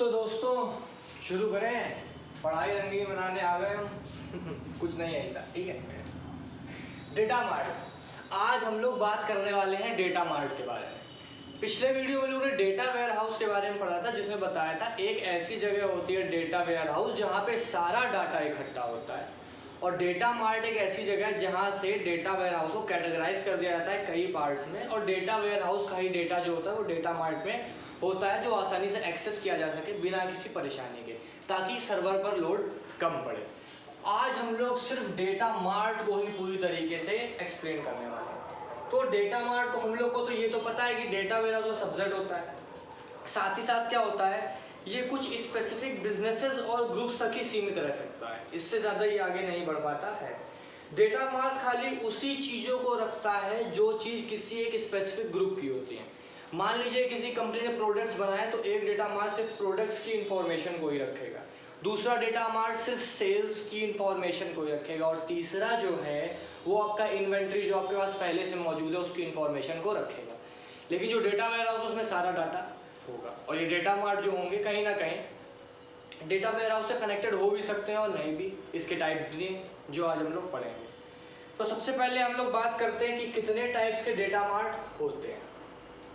तो दोस्तों शुरू करें। पढ़ाई रंगीन बनाने आ गए हम। कुछ नहीं ऐसा, ठीक है। डेटा मार्ट, आज हम लोग बात करने वाले हैं डेटा मार्ट के बारे में। पिछले वीडियो में लोगों ने डेटा वेयर हाउस के बारे में पढ़ा था, जिसमें बताया था एक ऐसी जगह होती है डेटा वेयर हाउस जहाँ पे सारा डाटा इकट्ठा होता है, और डेटा मार्ट एक ऐसी जगह है जहाँ से डेटा वेयर हाउस को कैटेगराइज कर दिया जाता है कई पार्ट्स में, और डेटा वेयर हाउस का ही डेटा जो होता है वो डेटा मार्ट में होता है, जो आसानी से एक्सेस किया जा सके बिना किसी परेशानी के, ताकि सर्वर पर लोड कम पड़े। आज हम लोग सिर्फ डेटा मार्ट को ही पूरी तरीके से एक्सप्लेन करने वाले हैं। तो डेटा मार्ट को हम लोग को तो ये तो पता है कि डेटा वेयर हाउस का सब्जेक्ट होता है, साथ ही साथ क्या होता है, ये कुछ स्पेसिफिक बिजनेसेस और ग्रुप्स तक ही सीमित रह सकता है, इससे ज़्यादा ये आगे नहीं बढ़ पाता है। डेटा मार्ट खाली उसी चीज़ों को रखता है जो चीज़ किसी एक स्पेसिफिक ग्रुप की होती है। मान लीजिए किसी कंपनी ने प्रोडक्ट्स बनाए, तो एक डेटा मार्ट सिर्फ प्रोडक्ट्स की इंफॉर्मेशन को ही रखेगा, दूसरा डेटा मार्ट सिर्फ सेल्स की इंफॉर्मेशन को ही रखेगा, और तीसरा जो है वो आपका इन्वेंट्री जो आपके पास पहले से मौजूद है उसकी इंफॉर्मेशन को रखेगा। लेकिन जो डेटा वेयर हाउस उसमें सारा डाटा होगा, और ये डेटा मार्ट जो होंगे कहीं ना कहीं डेटा वेयर हाउस से कनेक्टेड हो भी सकते हैं और नहीं भी। इसके टाइप्स भी जो आज हम लोग पढ़ेंगे। तो सबसे पहले हम लोग बात करते हैं कि कितने टाइप्स के डेटा मार्ट होते हैं।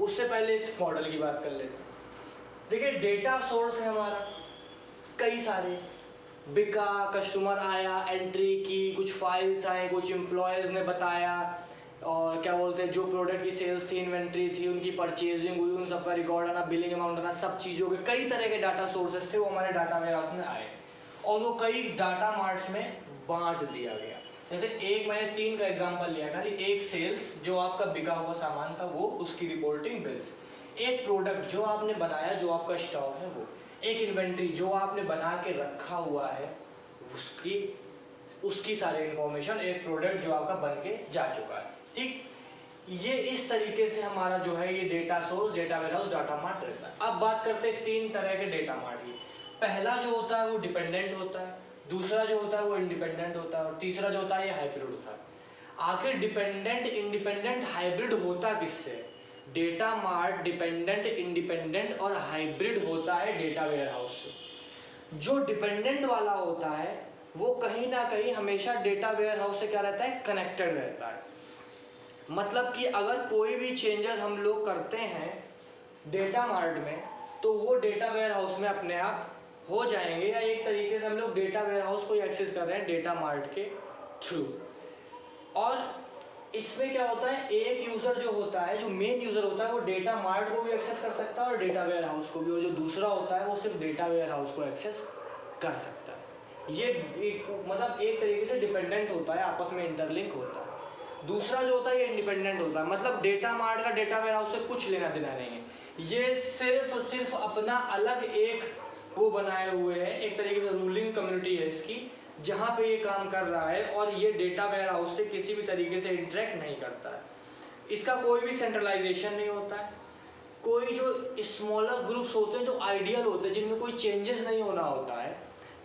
उससे पहले इस मॉडल की बात कर लेते हैं। देखिए, डेटा सोर्स है हमारा, कई सारे बिका, कस्टमर आया, एंट्री की, कुछ फाइल्स आए, कुछ एम्प्लॉयज़ ने बताया, और क्या बोलते हैं जो प्रोडक्ट की सेल्स थी, इन्वेंट्री थी, उनकी परचेजिंग हुई, उन सब का रिकॉर्ड आना, बिलिंग अमाउंट आना, सब चीज़ों के कई तरह के डाटा सोर्सेस थे, वो हमारे डाटा वेयर हाउस में आए, और वो कई डाटा मार्ट्स में बांट दिया गया। जैसे एक मैंने 3 का एग्जांपल लिया था, एक सेल्स जो आपका बिका हुआ सामान था वो, उसकी रिपोर्टिंग बिल्स, एक प्रोडक्ट जो आपने बनाया जो आपका स्टॉक है वो, एक इन्वेंट्री जो आपने बना के रखा हुआ है उसकी सारी इंफॉर्मेशन, एक प्रोडक्ट जो आपका बन के जा चुका है। ठीक, ये इस तरीके से हमारा जो है ये data source, data warehouse, data mart रहता है। अब बात करते हैं 3 तरह के डेटा मार्ट की। पहला जो होता है वो डिपेंडेंट होता है, दूसरा जो होता है वो इंडिपेंडेंट होता है, और तीसरा जो होता है ये हाइब्रिड होता है। आखिर डिपेंडेंट, इंडिपेंडेंट, हाइब्रिड होता किससे? डेटा मार्ट डिपेंडेंट, इंडिपेंडेंट और हाइब्रिड होता है डेटा वेयर हाउस से। जो डिपेंडेंट वाला होता है वो कहीं ना कहीं हमेशा डेटा वेयर हाउस से क्या रहता है, कनेक्टेड रहता है। मतलब कि अगर कोई भी चेंजेस हम लोग करते हैं डेटा मार्ट में, तो वो डेटा वेयर हाउस में अपने आप हो जाएंगे, या एक तरीके से हम लोग डेटा वेयर हाउस को एक्सेस कर रहे हैं डेटा मार्ट के थ्रू। और इसमें क्या होता है, एक यूजर जो होता है, जो मेन यूजर होता है, वो डेटा मार्ट को भी एक्सेस कर सकता है और डेटा वेयर हाउस को भी, और जो दूसरा होता है वो सिर्फ डेटा वेयर हाउस को एक्सेस कर सकता है। ये मतलब एक तरीके से डिपेंडेंट होता है, आपस में इंटरलिंक होता है। दूसरा जो होता है ये इंडिपेंडेंट होता है, मतलब डेटा मार्ट का डेटा वेयर हाउस से कुछ लेना देना नहीं है, ये सिर्फ अपना अलग एक वो बनाए हुए है, एक तरीके से रूलिंग कम्युनिटी है इसकी, जहाँ पे ये काम कर रहा है, और ये डेटा वेयर हाउस से किसी भी तरीके से इंटरेक्ट नहीं करता है। इसका कोई भी सेंट्रलाइजेशन नहीं होता है। कोई जो स्मॉलर ग्रुप्स होते हैं जो आइडियल होते हैं, जिनमें कोई चेंजेस नहीं होना होता है,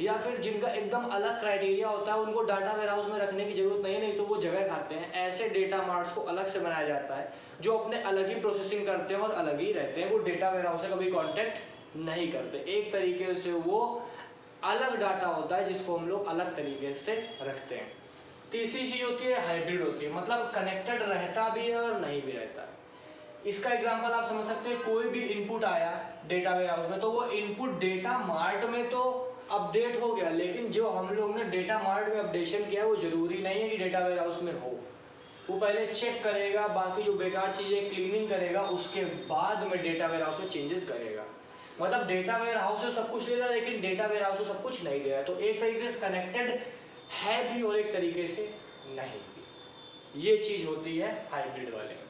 या फिर जिनका एकदम अलग क्राइटेरिया होता है, उनको डाटा वेयर हाउस में रखने की जरूरत नहीं है, नहीं तो वो जगह खाते हैं। ऐसे डेटा मार्ट्स को अलग से बनाया जाता है जो अपने अलग ही प्रोसेसिंग करते हैं और अलग ही रहते हैं, वो डेटा वेयर हाउस से कभी कॉन्टेक्ट नहीं करते। एक तरीके से वो अलग डाटा होता है जिसको हम लोग अलग तरीके से रखते हैं। तीसरी चीज होती है हाइब्रिड होती है, मतलब कनेक्टेड रहता भी है और नहीं भी रहता है। इसका एग्जांपल आप समझ सकते हैं, कोई भी इनपुट आया डेटा वेयर हाउस में, तो वो इनपुट डेटा मार्ट में तो अपडेट हो गया, लेकिन जो हम लोग ने डेटा मार्ट में अपडेशन किया वो जरूरी नहीं है कि डेटा वेयर हाउस में हो। वो पहले चेक करेगा, बाकी जो बेकार चीजें क्लीनिंग करेगा, उसके बाद में डेटा वेयर हाउस में चेंजेस करेगा। मतलब डेटा वेयर हाउस से सब कुछ ले रहा है, लेकिन डेटा वेयर हाउस से सब कुछ नहीं दे रहा है। तो एक तरीके से कनेक्टेड है भी और एक तरीके से नहीं भी। ये चीज होती है हाइब्रिड वाले में।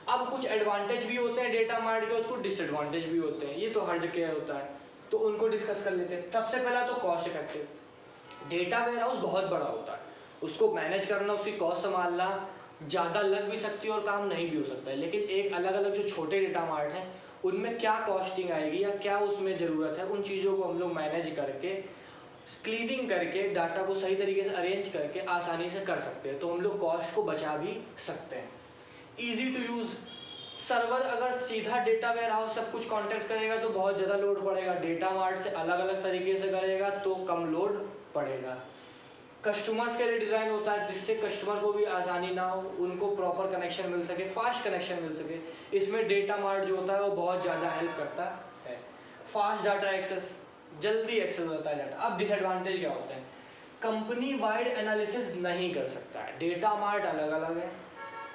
अब कुछ एडवांटेज भी होते हैं डेटा मार्ट के, और कुछ डिसएडवांटेज भी होते हैं, ये तो हर जगह होता है, तो उनको डिस्कस कर लेते हैं। सबसे पहला तो cost effective. Data warehouse बहुत बड़ा होता है, उसको मैनेज करना, उसकी कॉस्ट संभालना, ज़्यादा लग भी सकती है और काम नहीं भी हो सकता है। लेकिन एक अलग अलग जो छोटे डेटा मार्ट हैं उनमें क्या कॉस्टिंग आएगी या क्या उसमें ज़रूरत है, उन चीज़ों को हम लोग मैनेज करके, क्लीनिंग करके, डाटा को सही तरीके से अरेंज करके आसानी से कर सकते हैं, तो हम लोग कॉस्ट को बचा भी सकते हैं। ईजी टू यूज़, सर्वर अगर सीधा डेटा वेयर हाउस सब कुछ कांटेक्ट करेगा तो बहुत ज़्यादा लोड पड़ेगा, डेटा मार्ट से अलग अलग तरीके से करेगा तो कम लोड पड़ेगा। कस्टमर्स के लिए डिज़ाइन होता है जिससे कस्टमर को भी आसानी ना हो, उनको प्रॉपर कनेक्शन मिल सके, फास्ट कनेक्शन मिल सके। इसमें डेटा मार्ट जो होता है वो बहुत ज़्यादा हेल्प करता है। फास्ट डाटा एक्सेस, जल्दी एक्सेस होता है डाटा। अब डिसएडवांटेज क्या होते हैं? कंपनी वाइड एनालिसिस नहीं कर सकता है, डेटा मार्ट अलग अलग है,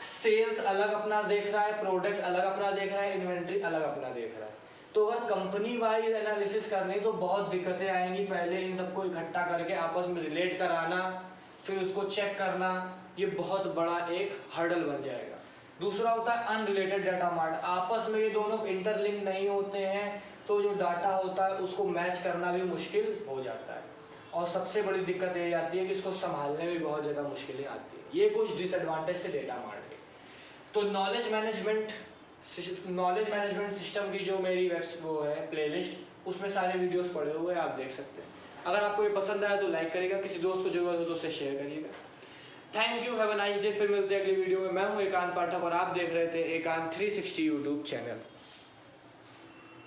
सेल्स अलग अपना देख रहा है, प्रोडक्ट अलग अपना देख रहा है, इन्वेंट्री अलग अपना देख रहा है। तो अगर कंपनी वाइज एनालिसिस करनी तो बहुत दिक्कतें आएंगी। पहले इन सबको इकट्ठा करके आपस में रिलेट कराना, फिर उसको चेक करना, ये बहुत बड़ा एक हर्डल बन जाएगा। दूसरा होता है अनरिलेटेड डाटा मार्ट, आपस में ये दोनों इंटरलिंक नहीं होते हैं तो जो डाटा होता है उसको मैच करना भी मुश्किल हो जाता है। और सबसे बड़ी दिक्कत ये आती है कि इसको संभालने में बहुत ज़्यादा मुश्किलें आती है। ये कुछ डिसएडवांटेज थे डेटा मार्ट के। तो नॉलेज मैनेजमेंट सिस्टम की जो मेरी वो है प्लेलिस्ट, उसमें सारे वीडियोस पड़े हुए हैं, आप देख सकते हैं। अगर आपको ये पसंद आया तो लाइक करिएगा, किसी दोस्त को जरूरत हो तो उससे शेयर करिएगा। Thank you, have a nice day. फिर मिलते हैं अगली वीडियो में। मैं हूँ एकांत पाठक और आप देख रहे थे एकांत 360 यूट्यूब चैनल।